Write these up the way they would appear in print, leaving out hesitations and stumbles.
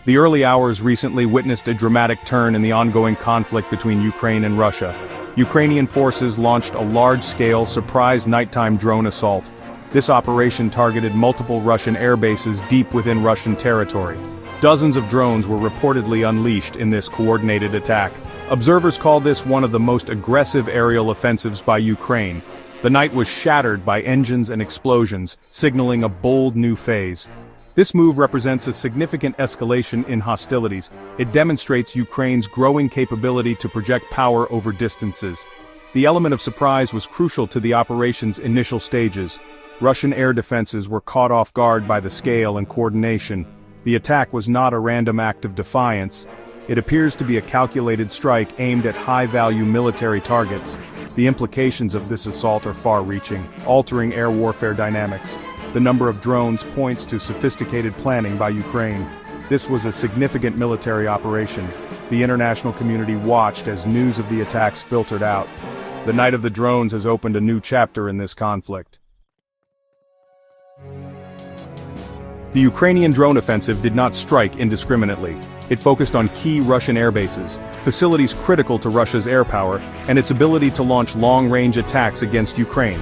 The early hours recently witnessed a dramatic turn in the ongoing conflict between Ukraine and Russia. Ukrainian forces launched a large-scale surprise nighttime drone assault. This operation targeted multiple Russian airbases deep within Russian territory. Dozens of drones were reportedly unleashed in this coordinated attack. Observers call this one of the most aggressive aerial offensives by Ukraine. The night was shattered by engines and explosions, signaling a bold new phase. This move represents a significant escalation in hostilities. It demonstrates Ukraine's growing capability to project power over distances. The element of surprise was crucial to the operation's initial stages. Russian air defenses were caught off guard by the scale and coordination. The attack was not a random act of defiance. It appears to be a calculated strike aimed at high-value military targets. The implications of this assault are far-reaching, altering air warfare dynamics. The number of drones points to sophisticated planning by Ukraine. This was a significant military operation. The international community watched as news of the attacks filtered out. The Night of the Drones has opened a new chapter in this conflict. The Ukrainian drone offensive did not strike indiscriminately. It focused on key Russian airbases, facilities critical to Russia's air power, and its ability to launch long-range attacks against Ukraine.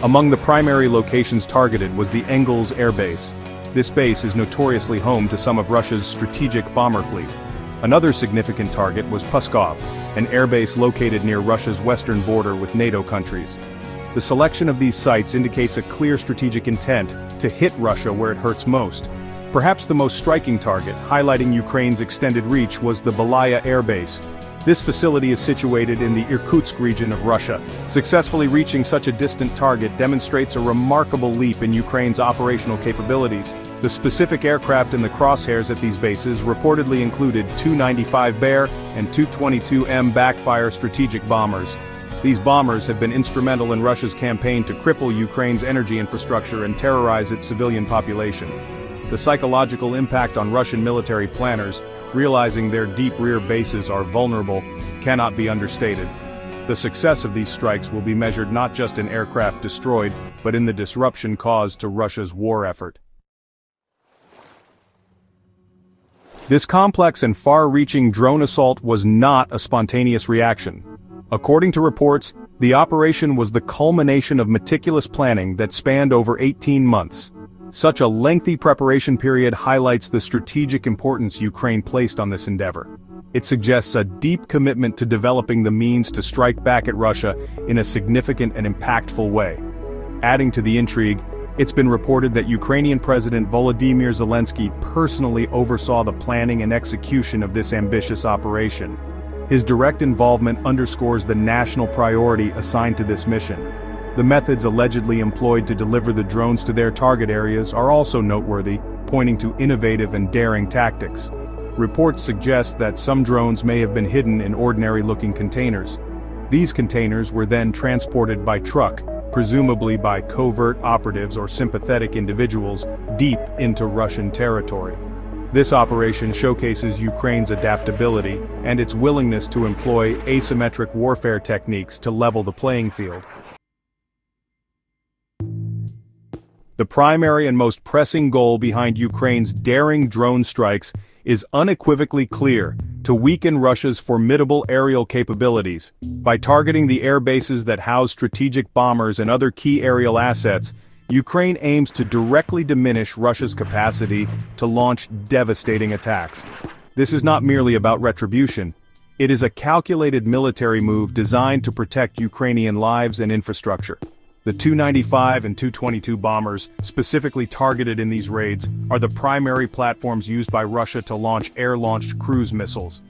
Among the primary locations targeted was the Engels Airbase. This base is notoriously home to some of Russia's strategic bomber fleet. Another significant target was Pskov, an airbase located near Russia's western border with NATO countries. The selection of these sites indicates a clear strategic intent to hit Russia where it hurts most. Perhaps the most striking target, highlighting Ukraine's extended reach, was the Belaya Airbase. This facility is situated in the Irkutsk region of Russia. Successfully reaching such a distant target demonstrates a remarkable leap in Ukraine's operational capabilities. The specific aircraft in the crosshairs at these bases reportedly included Tu-95 Bear and Tu-22M backfire strategic bombers. These bombers have been instrumental in Russia's campaign to cripple Ukraine's energy infrastructure and terrorize its civilian population. The psychological impact on Russian military planners, realizing their deep rear bases are vulnerable, cannot be understated. The success of these strikes will be measured not just in aircraft destroyed, but in the disruption caused to Russia's war effort. This complex and far-reaching drone assault was not a spontaneous reaction. According to reports, the operation was the culmination of meticulous planning that spanned over 18 months. Such a lengthy preparation period highlights the strategic importance Ukraine placed on this endeavor. It suggests a deep commitment to developing the means to strike back at Russia in a significant and impactful way. Adding to the intrigue, it's been reported that Ukrainian President Volodymyr Zelensky personally oversaw the planning and execution of this ambitious operation. His direct involvement underscores the national priority assigned to this mission. The methods allegedly employed to deliver the drones to their target areas are also noteworthy, pointing to innovative and daring tactics. Reports suggest that some drones may have been hidden in ordinary-looking containers. These containers were then transported by truck, presumably by covert operatives or sympathetic individuals, deep into Russian territory. This operation showcases Ukraine's adaptability and its willingness to employ asymmetric warfare techniques to level the playing field. The primary and most pressing goal behind Ukraine's daring drone strikes is unequivocally clear: to weaken Russia's formidable aerial capabilities. By targeting the air bases that house strategic bombers and other key aerial assets, Ukraine aims to directly diminish Russia's capacity to launch devastating attacks. This is not merely about retribution. It is a calculated military move designed to protect Ukrainian lives and infrastructure. The Tu-95 and Tu-22 bombers, specifically targeted in these raids, are the primary platforms used by Russia to launch air-launched cruise missiles.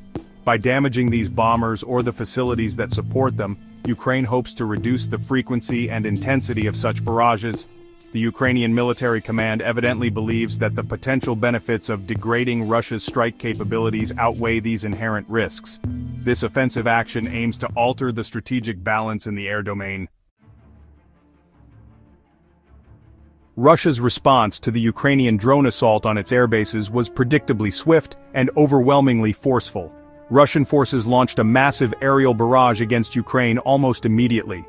By damaging these bombers or the facilities that support them, Ukraine hopes to reduce the frequency and intensity of such barrages. The Ukrainian military command evidently believes that the potential benefits of degrading Russia's strike capabilities outweigh these inherent risks. This offensive action aims to alter the strategic balance in the air domain. Russia's response to the Ukrainian drone assault on its airbases was predictably swift and overwhelmingly forceful. Russian forces launched a massive aerial barrage against Ukraine almost immediately.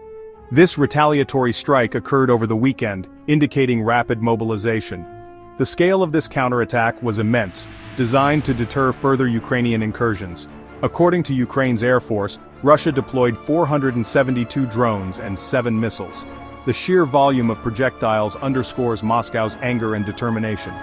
This retaliatory strike occurred over the weekend, indicating rapid mobilization. The scale of this counterattack was immense, designed to deter further Ukrainian incursions. According to Ukraine's Air Force, Russia deployed 472 drones and 7 missiles. The sheer volume of projectiles underscores Moscow's anger and determination.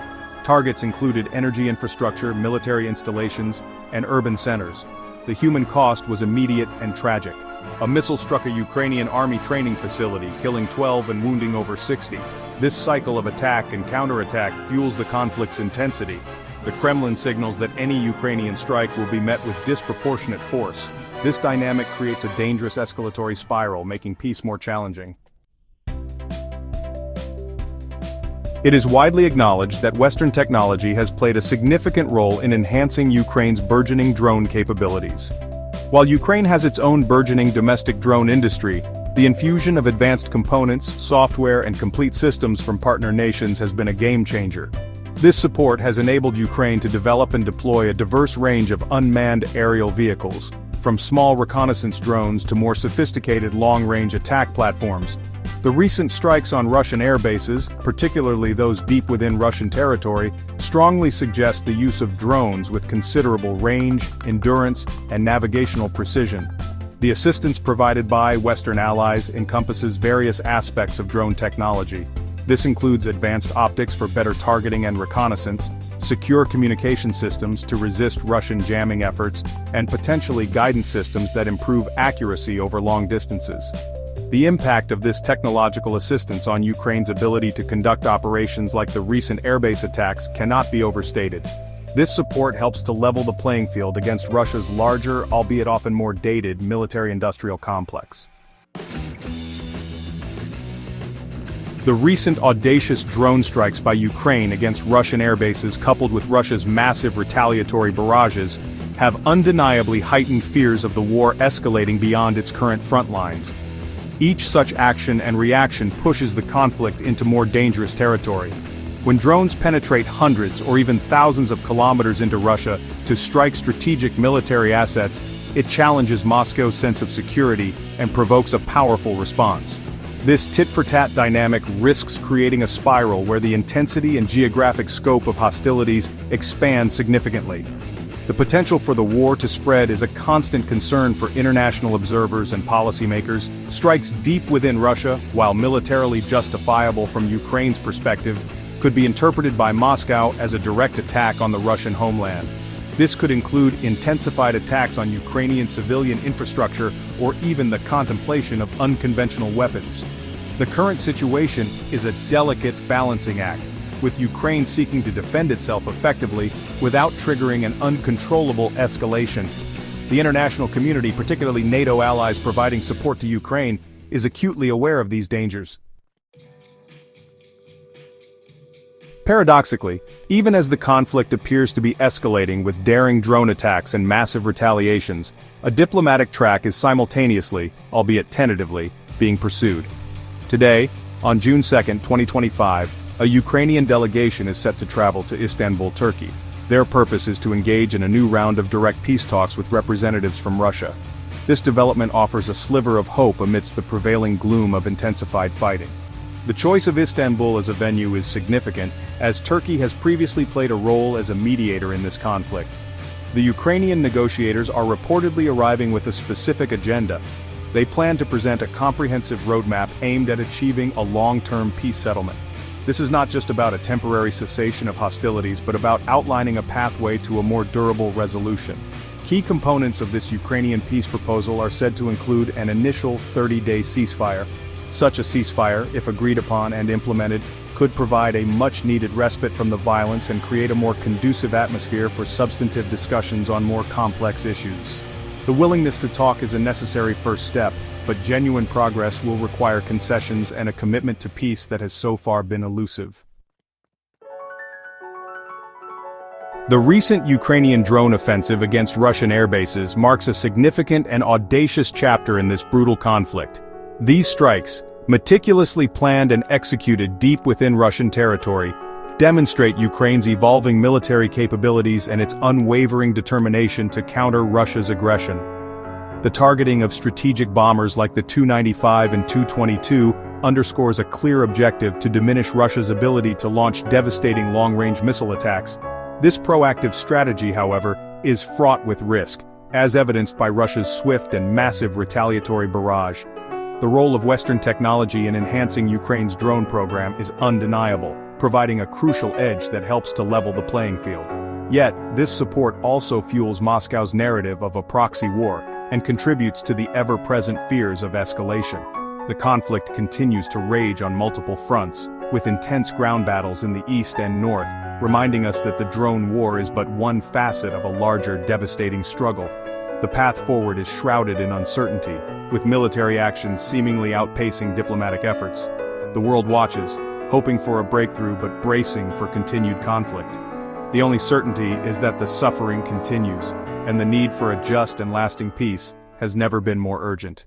Targets included energy infrastructure, military installations, and urban centers. The human cost was immediate and tragic. A missile struck a Ukrainian army training facility, killing 12 and wounding over 60. This cycle of attack and counterattack fuels the conflict's intensity. The Kremlin signals that any Ukrainian strike will be met with disproportionate force. This dynamic creates a dangerous escalatory spiral, making peace more challenging. It is widely acknowledged that Western technology has played a significant role in enhancing Ukraine's burgeoning drone capabilities. While Ukraine has its own burgeoning domestic drone industry, the infusion of advanced components, software, and complete systems from partner nations has been a game-changer. This support has enabled Ukraine to develop and deploy a diverse range of unmanned aerial vehicles, from small reconnaissance drones to more sophisticated long-range attack platforms. The recent strikes on Russian airbases, particularly those deep within Russian territory, strongly suggest the use of drones with considerable range, endurance, and navigational precision. The assistance provided by Western allies encompasses various aspects of drone technology. This includes advanced optics for better targeting and reconnaissance, secure communication systems to resist Russian jamming efforts, and potentially guidance systems that improve accuracy over long distances. The impact of this technological assistance on Ukraine's ability to conduct operations like the recent airbase attacks cannot be overstated. This support helps to level the playing field against Russia's larger, albeit often more dated, military-industrial complex. The recent audacious drone strikes by Ukraine against Russian airbases, coupled with Russia's massive retaliatory barrages, have undeniably heightened fears of the war escalating beyond its current front lines. Each such action and reaction pushes the conflict into more dangerous territory. When drones penetrate hundreds or even thousands of kilometers into Russia to strike strategic military assets, it challenges Moscow's sense of security and provokes a powerful response. This tit-for-tat dynamic risks creating a spiral where the intensity and geographic scope of hostilities expand significantly. The potential for the war to spread is a constant concern for international observers and policymakers. Strikes deep within Russia, while militarily justifiable from Ukraine's perspective, could be interpreted by Moscow as a direct attack on the Russian homeland. This could include intensified attacks on Ukrainian civilian infrastructure or even the contemplation of unconventional weapons. The current situation is a delicate balancing act, with Ukraine seeking to defend itself effectively without triggering an uncontrollable escalation. The international community, particularly NATO allies providing support to Ukraine, is acutely aware of these dangers. Paradoxically, even as the conflict appears to be escalating with daring drone attacks and massive retaliations, a diplomatic track is simultaneously, albeit tentatively, being pursued. Today, on June 2, 2025, a Ukrainian delegation is set to travel to Istanbul, Turkey. Their purpose is to engage in a new round of direct peace talks with representatives from Russia. This development offers a sliver of hope amidst the prevailing gloom of intensified fighting. The choice of Istanbul as a venue is significant, as Turkey has previously played a role as a mediator in this conflict. The Ukrainian negotiators are reportedly arriving with a specific agenda. They plan to present a comprehensive roadmap aimed at achieving a long-term peace settlement. This is not just about a temporary cessation of hostilities, but about outlining a pathway to a more durable resolution. Key components of this Ukrainian peace proposal are said to include an initial 30-day ceasefire. Such a ceasefire, if agreed upon and implemented, could provide a much-needed respite from the violence and create a more conducive atmosphere for substantive discussions on more complex issues. The willingness to talk is a necessary first step, but genuine progress will require concessions and a commitment to peace that has so far been elusive. The recent Ukrainian drone offensive against Russian airbases marks a significant and audacious chapter in this brutal conflict. These strikes, meticulously planned and executed deep within Russian territory, demonstrate Ukraine's evolving military capabilities and its unwavering determination to counter Russia's aggression. The targeting of strategic bombers like the Tu-95 and Tu-22 underscores a clear objective to diminish Russia's ability to launch devastating long-range missile attacks. This proactive strategy, however, is fraught with risk, as evidenced by Russia's swift and massive retaliatory barrage. The role of Western technology in enhancing Ukraine's drone program is undeniable, providing a crucial edge that helps to level the playing field. Yet, this support also fuels Moscow's narrative of a proxy war, and contributes to the ever-present fears of escalation. The conflict continues to rage on multiple fronts, with intense ground battles in the east and north, reminding us that the drone war is but one facet of a larger, devastating struggle. The path forward is shrouded in uncertainty, with military actions seemingly outpacing diplomatic efforts. The world watches, hoping for a breakthrough but bracing for continued conflict. The only certainty is that the suffering continues, and the need for a just and lasting peace has never been more urgent.